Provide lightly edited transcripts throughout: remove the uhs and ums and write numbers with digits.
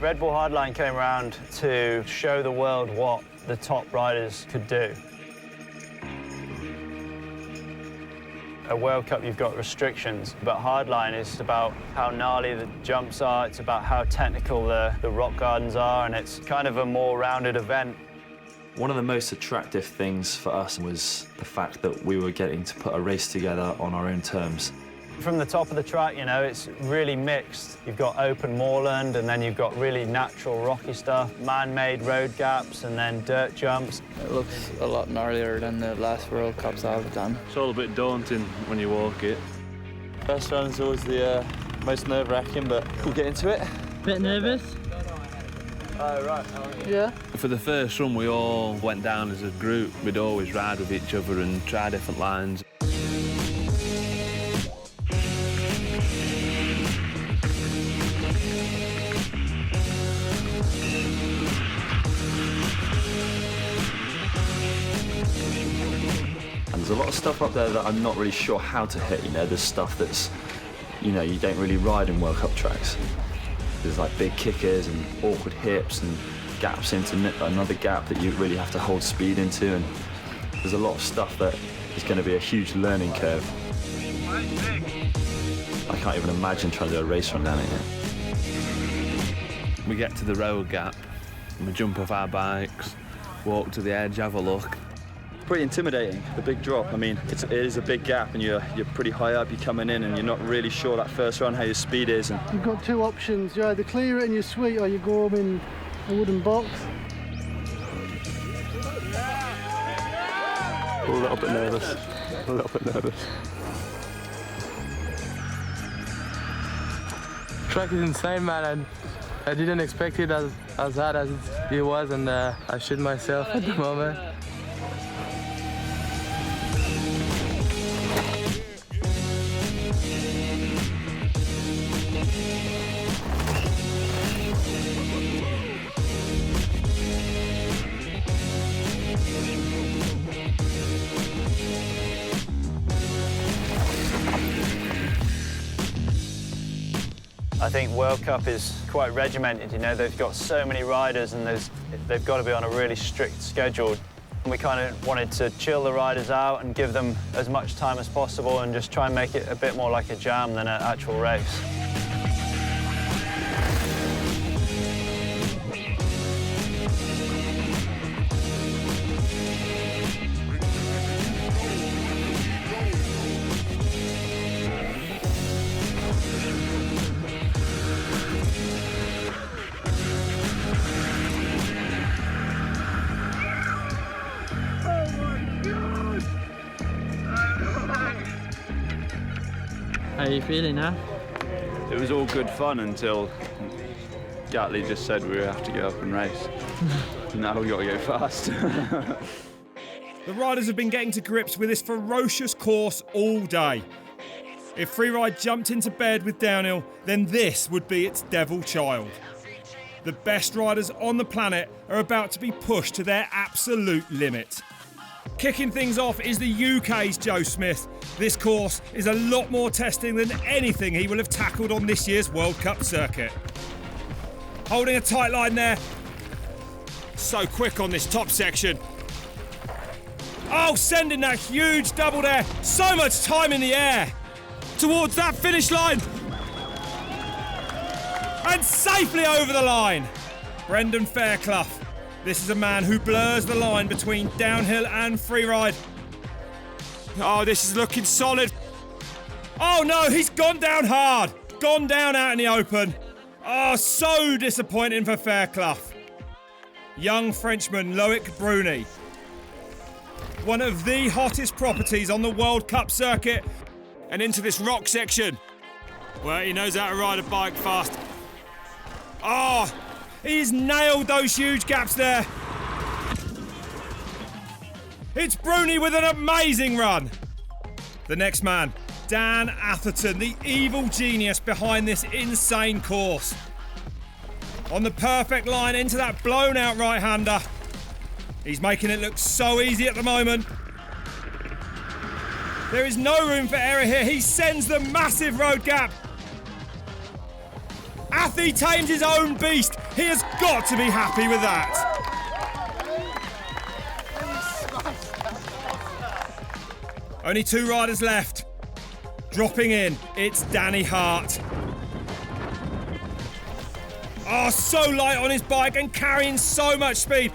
Red Bull Hardline came around to show the world what the top riders could do. At World Cup, you've got restrictions, but Hardline is about how gnarly the jumps are, it's about how technical the rock gardens are, and it's kind of a more rounded event. One of the most attractive things for us was the fact that we were getting to put a race together on our own terms. From the top of the track, you know, it's really mixed. You've got open moorland, and then you've got really natural rocky stuff, man-made road gaps, and then dirt jumps. It looks a lot gnarlier than the last World Cups I've done. It's all a bit daunting when you walk it. First run is always the most nerve-wracking, but we'll get into it. Bit nervous? Oh, right. Yeah. For the first run, we all went down as a group. We'd always ride with each other and try different lines. And there's a lot of stuff up there that I'm not really sure how to hit, you know, there's stuff that's, you know, you don't really ride in World Cup tracks. There's like big kickers and awkward hips and gaps into another gap that you really have to hold speed into, and there's a lot of stuff that is going to be a huge learning curve. I can't even imagine trying to do a race run down it here. We get to the road gap, and we jump off our bikes, walk to the edge, have a look. Pretty intimidating, the big drop. I mean, it is a big gap, and you're pretty high up, you're coming in, and you're not really sure that first run how your speed is. And you've got two options: you either clear it and you're sweet, or you go home in a wooden box. a little bit nervous, a little bit nervous. Track is insane, man, and I didn't expect it as hard as it was, and I shit myself at the moment. I think World Cup is quite regimented, you know, they've got so many riders and they've got to be on a really strict schedule. We kind of wanted to chill the riders out and give them as much time as possible and just try and make it a bit more like a jam than an actual race. How are you feeling now? It was all good fun until Gatley just said we have to go up and race. Now we got to go fast. The riders have been getting to grips with this ferocious course all day. If Freeride jumped into bed with downhill, then this would be its devil child. The best riders on the planet are about to be pushed to their absolute limit. Kicking things off is the UK's Joe Smith. This course is a lot more testing than anything he will have tackled on this year's World Cup circuit. Holding a tight line there. So quick on this top section. Oh, sending that huge double there. So much time in the air. Towards that finish line. And safely over the line. Brendan Fairclough. This is a man who blurs the line between downhill and freeride. Oh, this is looking solid. Oh no, he's gone down hard. Gone down out in the open. Oh, so disappointing for Fairclough. Young Frenchman Loic Bruni. One of the hottest properties on the World Cup circuit. And into this rock section. Well, he knows how to ride a bike fast. Oh, he's nailed those huge gaps there. It's Bruni with an amazing run. The next man, Dan Atherton, the evil genius behind this insane course. On the perfect line into that blown out right-hander. He's making it look so easy at the moment. There is no room for error here. He sends the massive road gap. Athy tames his own beast. He has got to be happy with that. Only 2 riders left. Dropping in, it's Danny Hart. Oh, so light on his bike and carrying so much speed.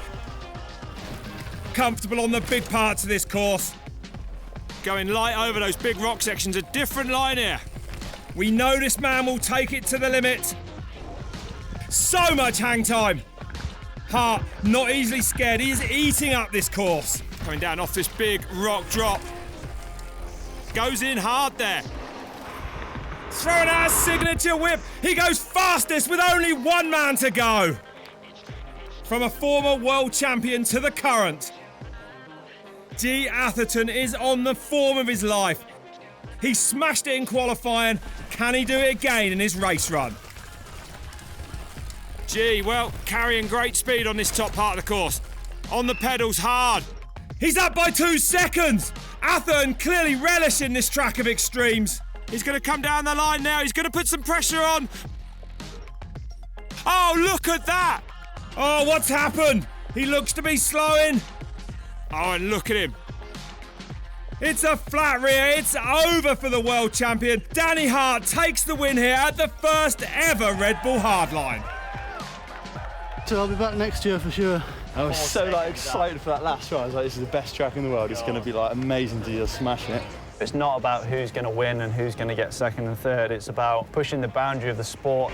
Comfortable on the big parts of this course. Going light over those big rock sections, a different line here. We know this man will take it to the limit. So much hang time. Hart, not easily scared. He is eating up this course. Coming down off this big rock drop. Goes in hard there. Throwing out a signature whip. He goes fastest with only 1 man to go. From a former world champion to the current, G. Atherton is on the form of his life. He smashed it in qualifying. Can he do it again in his race run? G, well, carrying great speed on this top part of the course. On the pedals hard. He's up by 2 seconds. Atherton clearly relishing this track of extremes. He's going to come down the line now. He's going to put some pressure on. Oh, look at that. Oh, what's happened? He looks to be slowing. Oh, and look at him. It's a flat rear. It's over for the world champion. Danny Hart takes the win here at the first ever Red Bull Hardline. So I'll be back next year for sure. I was so excited for that last ride. I was like, this is the best track in the world. It's going to be amazing to just smash it. It's not about who's going to win and who's going to get second and third. It's about pushing the boundary of the sport.